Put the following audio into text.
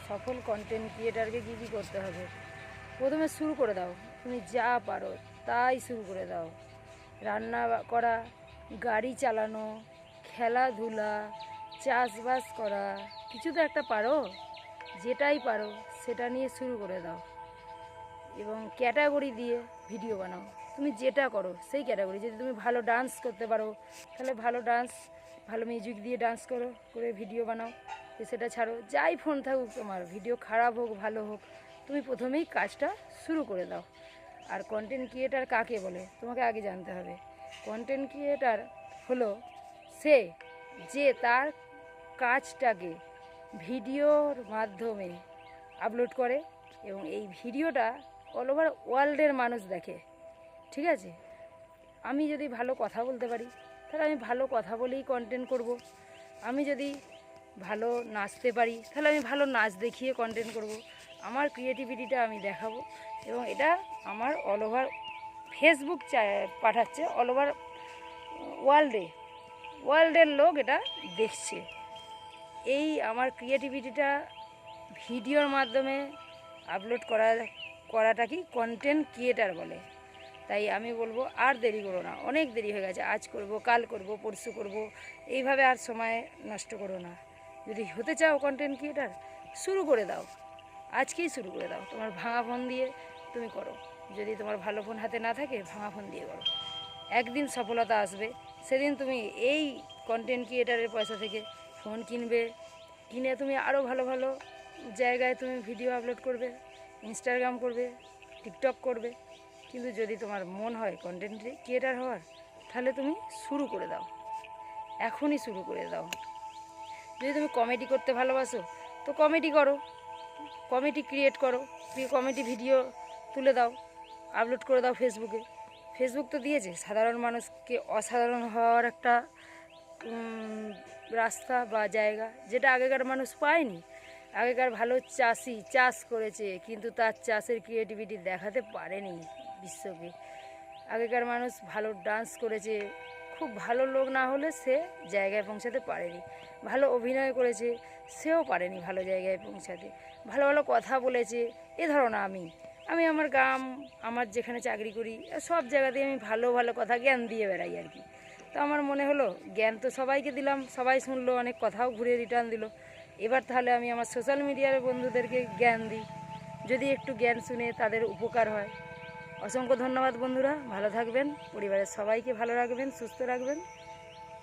সফল কন্টেন্ট ক্রিয়েটারকে কী করতে হবে। প্রথমে শুরু করে দাও, তুমি যা পারো তাই শুরু করে দাও। রান্না করা, গাড়ি চালানো, খেলাধুলা, চাষবাস করা, কিছু তো একটা পারো। যেটাই পারো সেটা নিয়ে শুরু করে দাও এবং ক্যাটাগরি দিয়ে ভিডিও বানাও। তুমি যেটা করো সেই ক্যাটাগরি, যদি তুমি ভালো ডান্স করতে পারো তাহলে ভালো ডান্স, ভালো মিউজিক দিয়ে ডান্স করে ভিডিও বানাও, সেটা ছাড়ো। যাই ফোন থাকুক তোমার, ভিডিও খারাপ হোক ভালো হোক, তুমি প্রথমেই কাজটা শুরু করে দাও। আর কন্টেন্ট ক্রিয়েটার কাকে বলে তোমাকে আগে জানতে হবে। কন্টেন্ট ক্রিয়েটার হলো সে যে তার কাজটাকে ভিডিওর মাধ্যমে আপলোড করে এবং এই ভিডিওটা অল ওভার ওয়ার্ল্ডের মানুষ দেখে। ঠিক আছে, আমি যদি ভালো কথা বলতে পারি তাহলে আমি ভালো কথা বলেই কন্টেন্ট করব। আমি যদি ভালো নাচতে পারি তাহলে আমি ভালো নাচ দেখিয়ে কন্টেন্ট করব। আমার ক্রিয়েটিভিটিটা আমি দেখাবো এবং এটা আমার অল ওভার ফেসবুক পাঠাচ্ছে, অল ওভার ওয়ার্ল্ডের লোক এটা দেখছে। এই আমার ক্রিয়েটিভিটিটা ভিডিওর মাধ্যমে আপলোড করাটা কি কন্টেন্ট ক্রিয়েটার বলে। তাই আমি বলবো আর দেরি করো না, অনেক দেরি হয়ে গেছে। আজ করব, কাল করব, পরশু করব, এইভাবে আর সময় নষ্ট করো না। যদি হতে চাও কন্টেন্ট ক্রিয়েটার, শুরু করে দাও, আজকেই শুরু করে দাও। তোমার ভাঙা ফোন দিয়ে তুমি করো, যদি তোমার ভালো ফোন হাতে না থাকে ভাঙা ফোন দিয়ে করো। একদিন সফলতা আসবে, সেদিন তুমি এই কন্টেন্ট ক্রিয়েটারের পয়সা থেকে ফোন কিনে তুমি আরও ভালো ভালো জায়গায় তুমি ভিডিও আপলোড করবে, ইনস্টাগ্রাম করবে, টিকটক করবে। কিন্তু যদি তোমার মন হয় কন্টেন্ট ক্রিয়েটার হওয়ার, তাহলে তুমি শুরু করে দাও, এখনই শুরু করে দাও। যদি তুমি কমেডি করতে ভালোবাসো তো কমেডি করো, কমেডি ক্রিয়েট করো, কমেডি ভিডিও তুলে দাও, আপলোড করে দাও ফেসবুকে। ফেসবুক তো দিয়েছে সাধারণ মানুষকে অসাধারণ হওয়ার একটা রাস্তা বা জায়গা, যেটা আগেকার মানুষ পায়নি। আগেকার ভালো চাষি চাষ করেছে কিন্তু তার চাষের ক্রিয়েটিভিটি দেখাতে পারেনি বিশ্বকে। আগেকার মানুষ ভালো ডান্স করেছে, খুব ভালো লোক না হলে সে জায়গায় পৌঁছাতে পারেনি। ভালো অভিনয় করেছে, সেও পারেনি ভালো জায়গায় পৌঁছাতে। ভালো ভালো কথা বলেছে। এ ধরো না, আমি আমার গ্রাম, আমার যেখানে চাকরি করি, সব জায়গাতেই আমি ভালো ভালো কথা জ্ঞান দিয়ে বেড়াই আর কি। তো আমার মনে হলো জ্ঞান তো সবাইকে দিলাম, সবাই শুনলো, অনেক কথাও ঘুরে রিটার্ন দিল। এবার তাহলে আমি আমার সোশ্যাল মিডিয়ার বন্ধুদেরকে জ্ঞান দিই, যদি একটু জ্ঞান শুনে তাদের উপকার হয়। অসংখ্য ধন্যবাদ বন্ধুরা, ভালো থাকবেন, পরিবারের সবাইকে ভালো রাখবেন, সুস্থ রাখবেন।